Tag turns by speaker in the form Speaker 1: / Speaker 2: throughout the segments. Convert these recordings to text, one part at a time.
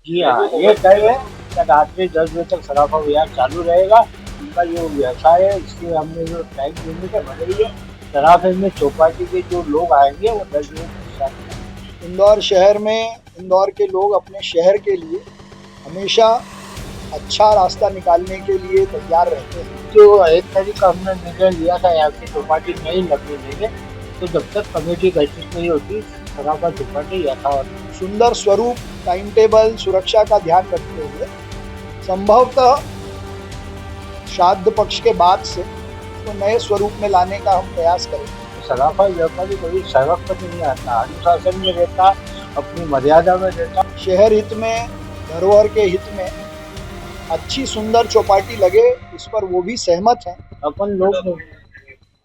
Speaker 1: जी हाँ, ये तय है कि रात्रि 10 बजे तक सराफा बाजार चालू रहेगा। उनका जो व्यवसाय है इसके हमने जो टाइम लिमिट है बढ़ाई है। सराफे में चौपाटी के जो लोग आएंगे वो 10 बजे तक हिस्सा लेंगे।
Speaker 2: इंदौर शहर में इंदौर के लोग अपने शहर के लिए हमेशा अच्छा रास्ता निकालने के लिए तैयार रहते हैं।
Speaker 1: जो एक तरीका हमने निर्णय लिया था यहाँ की चौपाटी नहीं लगने देंगे, तो जब तक कमेटी गठित नहीं होती सराफा चौपाटी यथावत।
Speaker 2: सुंदर स्वरूप, टाइम टेबल, सुरक्षा का ध्यान रखते हुए संभवतः श्राद्ध पक्ष के बाद से तो नए स्वरूप में लाने का हम प्रयास करेंगे।
Speaker 1: सराफा व्यापारी कभी सड़क पर नहीं आता, अनुशासन में रहता, अपनी मर्यादा में रहता।
Speaker 2: शहर हित में, धरोहर के हित में अच्छी सुंदर चौपाटी लगे, इस पर वो भी सहमत हैं।
Speaker 1: अपन लोग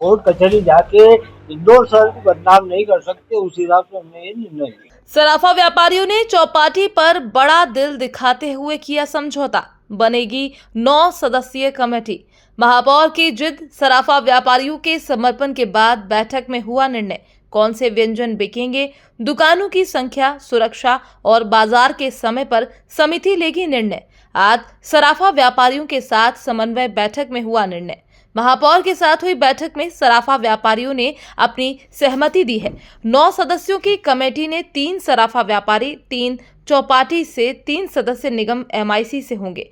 Speaker 1: कोर्ट कचहरी जाके इंदौर शहर को बदनाम नहीं कर सकते, उस हिसाब से हमने ये निर्णय लिया।
Speaker 3: सराफा व्यापारियों ने चौपाटी पर बड़ा दिल दिखाते हुए किया समझौता। बनेगी 9 सदस्यीय कमेटी। महापौर की जिद, सराफा व्यापारियों के समर्पण के बाद बैठक में हुआ निर्णय। कौन से व्यंजन बिकेंगे, दुकानों की संख्या, सुरक्षा और बाजार के समय पर समिति लेगी निर्णय। आज सराफा व्यापारियों के साथ समन्वय बैठक में हुआ निर्णय। महापौर के साथ हुई बैठक में सराफा व्यापारियों ने अपनी सहमति दी है। 9 सदस्यों की कमेटी ने 3 सराफा व्यापारी, 3 चौपाटी से 3 सदस्य निगम एमआईसी से होंगे।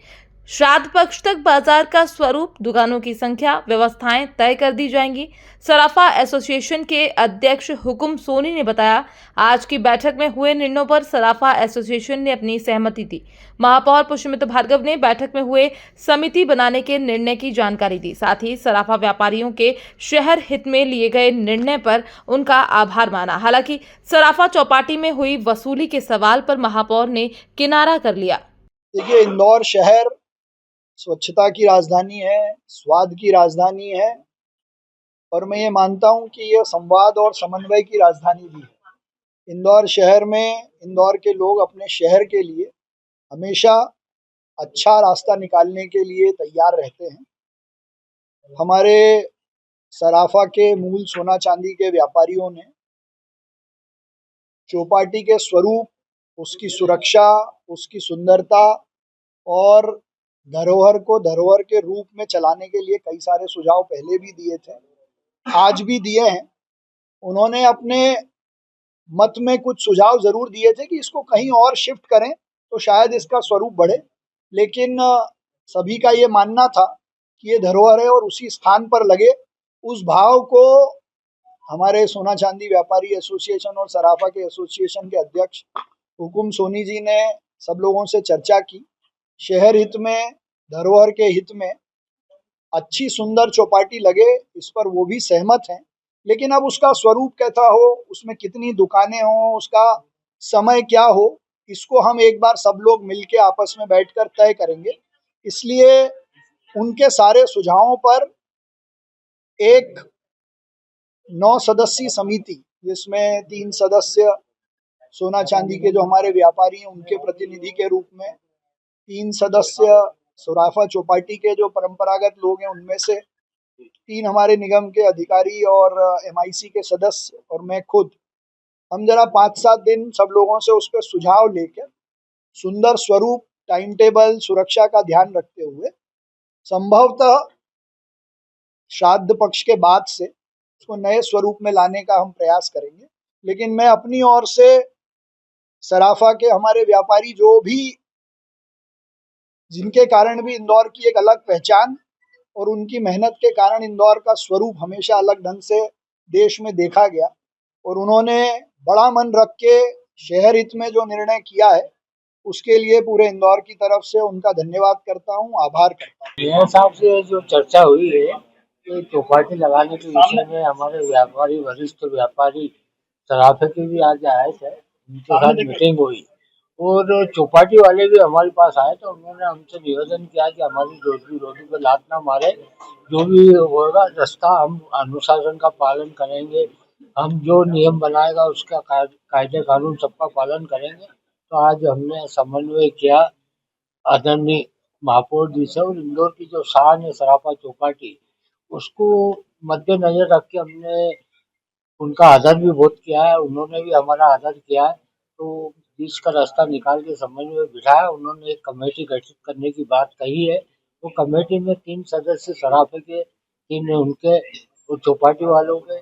Speaker 3: श्राद्ध पक्ष तक बाजार का स्वरूप, दुकानों की संख्या, व्यवस्थाएं तय कर दी जाएंगी। सराफा एसोसिएशन के अध्यक्ष हुकुम सोनी ने बताया, आज की बैठक में हुए निर्णयों पर सराफा एसोसिएशन ने अपनी सहमति दी। महापौर पुष्पमित्र भार्गव ने बैठक में हुए समिति बनाने के निर्णय की जानकारी दी। साथ ही सराफा व्यापारियों के शहर हित में लिए गए निर्णय पर उनका आभार माना। हालांकि सराफा चौपाटी में हुई वसूली के सवाल पर महापौर ने किनारा कर लिया।
Speaker 2: देखिए, इंदौर शहर स्वच्छता की राजधानी है, स्वाद की राजधानी है और मैं ये मानता हूँ कि यह संवाद और समन्वय की राजधानी भी है। इंदौर शहर में इंदौर के लोग अपने शहर के लिए हमेशा अच्छा रास्ता निकालने के लिए तैयार रहते हैं। हमारे सराफा के मूल सोना चांदी के व्यापारियों ने चौपाटी के स्वरूप, उसकी सुरक्षा, उसकी सुंदरता और धरोहर को धरोहर के रूप में चलाने के लिए कई सारे सुझाव पहले भी दिए थे, आज भी दिए हैं। उन्होंने अपने मत में कुछ सुझाव जरूर दिए थे कि इसको कहीं और शिफ्ट करें तो शायद इसका स्वरूप बढ़े, लेकिन सभी का ये मानना था कि ये धरोहर है और उसी स्थान पर लगे। उस भाव को हमारे सोना चांदी व्यापारी एसोसिएशन और सराफा के एसोसिएशन के अध्यक्ष हुकुम सोनी जी ने सब लोगों से चर्चा की। शहर हित में, धरोहर के हित में अच्छी सुंदर चौपाटी लगे, इस पर वो भी सहमत हैं। लेकिन अब उसका स्वरूप कैसा हो, उसमें कितनी दुकानें हों, उसका समय क्या हो, इसको हम एक बार सब लोग मिलके आपस में बैठकर तय करेंगे। इसलिए उनके सारे सुझावों पर एक 9 सदस्यीय समिति, जिसमें 3 सदस्य सोना चांदी के जो हमारे व्यापारी हैं उनके प्रतिनिधि के रूप में, 3 सदस्य सराफा चौपाटी के जो परंपरागत लोग हैं उनमें से, 3 हमारे निगम के अधिकारी और एमआईसी के सदस्य और मैं खुद, हम जरा 5-7 दिन सब लोगों से उस पर सुझाव लेकर सुंदर स्वरूप, टाइम टेबल, सुरक्षा का ध्यान रखते हुए संभवतः श्राद्ध पक्ष के बाद से उसको नए स्वरूप में लाने का हम प्रयास करेंगे। लेकिन मैं अपनी ओर से सराफा के हमारे व्यापारी जो भी, जिनके कारण भी इंदौर की एक अलग पहचान और उनकी मेहनत के कारण इंदौर का स्वरूप हमेशा अलग ढंग से देश में देखा गया और उन्होंने बड़ा मन रख के शहर हित में जो निर्णय किया है उसके लिए पूरे इंदौर की तरफ से उनका धन्यवाद करता हूँ, आभार करता हूँ।
Speaker 1: मेरे हिसाब से जो चर्चा हुई है कि चौपाटी लगाने के विषय में हमारे व्यापारी, वरिष्ठ व्यापारी सराफे के भी आज आए थे, उनके साथ मीटिंग हुई और चौपाटी वाले भी हमारे पास आए तो उन्होंने हमसे निवेदन किया कि हमारी रोटी पे लात ना मारे, जो भी होगा रास्ता हम अनुशासन का पालन करेंगे, हम जो नियम बनाएगा उसका कायदे कानून सबका पालन करेंगे। तो आज हमने समन्वय किया आदरणीय महापौर जी से और इंदौर की जो शान है सराफा चौपाटी, उसको मद्देनजर रख के हमने उनका आदर भी बहुत किया है, उन्होंने भी हमारा आदर किया है। तो बीच का रास्ता निकाल के समन्वय बिठाया। उन्होंने एक कमेटी गठित करने की बात कही है। वो कमेटी में 3 सदस्य सराफे के, 3 उनके और चौपाटी वालों के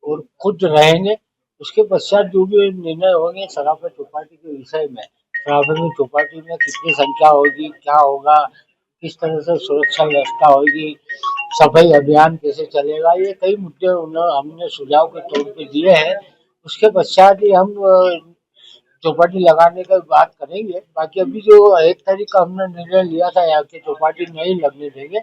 Speaker 1: और खुद रहेंगे। उसके पश्चात जो भी निर्णय होंगे सराफा चौपाटी के विषय में, सराफे में चौपाटी में कितनी संख्या होगी, क्या होगा, किस तरह से सुरक्षा व्यवस्था होगी, सफाई अभियान कैसे चलेगा, ये कई मुद्दे हमने सुझाव के तौर पे दिए हैं। उसके पश्चात ही हम चौपाटी लगाने का बात करेंगे। बाकी अभी जो 1 तारीख का हमने निर्णय लिया था यहाँ की चौपाटी नहीं लगने देंगे,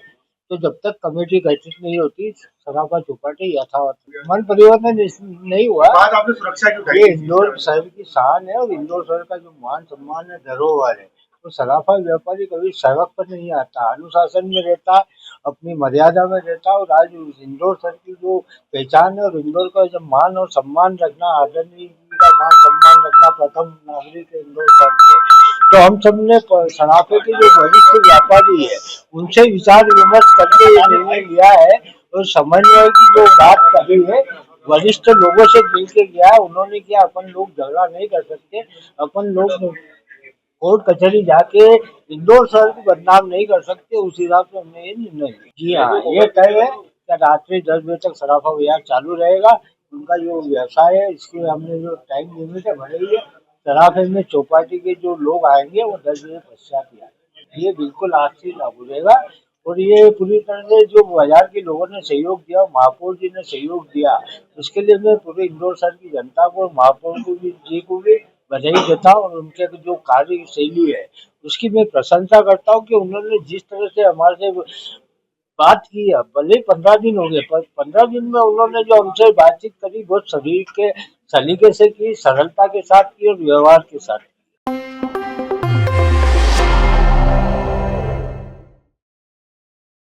Speaker 1: तो जब तक कमेटी गठित नहीं होती सराफा चौपाटी यथावत। मन परिवर्तन नहीं हुआ।
Speaker 4: बात आपने सुरक्षा की उठाई।
Speaker 1: ये इंदौर शहर की शान है और इंदौर शहर का जो मान सम्मान है, धरोहर है। तो सराफा व्यापारी कभी सड़क पर नहीं आता, अनुशासन में रहता, अपनी मर्यादा में रहता। और आज इंदौर शहर की जो पहचान है और इंदौर का जो मान और सम्मान रखना, आदरणीय जी का मान सम्मान रखना, प्रथम नागरिक है इंदौर शहर के। तो हम सब ने सराफे के जो वरिष्ठ व्यापारी है उनसे विचार विमर्श करके ये निर्णय लिया है और समन्वय की जो बात कही है वरिष्ठ लोगों से मिल के गया है। उन्होंने किया, अपन लोग झगड़ा नहीं कर सकते, अपन लोग कोर्ट कचहरी जाके इंदौर शहर को बदनाम नहीं कर सकते। उस हिसाब से हमने ये निर्णय लिया। जी हाँ, ये तय है कि रात्रि 10 बजे तक सराफा बाजार चालू रहेगा। उनका जो व्यवसाय है इसके हमने जो टाइम लिमिट है बढ़ाई है। सराफे में चौपाटी के जो लोग आएंगे वो 10 बजे पश्चात ही आएंगे। ये बिल्कुल आज से लागू रहेगा और ये पूरी तरह से जो बाजार के लोगों ने सहयोग दिया, महापौर जी ने सहयोग दिया, उसके लिए मैं पूरे इंदौर शहर की जनता को, महापौर को भी, जी को भी बधाई देता हूँ और उनके जो कार्य शैली है उसकी मैं प्रशंसा करता हूँ कि उन्होंने जिस तरह से हमारे से बात की है। भले 15 दिन हो गए पर 15 दिन में उन्होंने जो हमसे बातचीत करी बहुत सलीके से की, सरलता के साथ की और व्यवहार के साथ।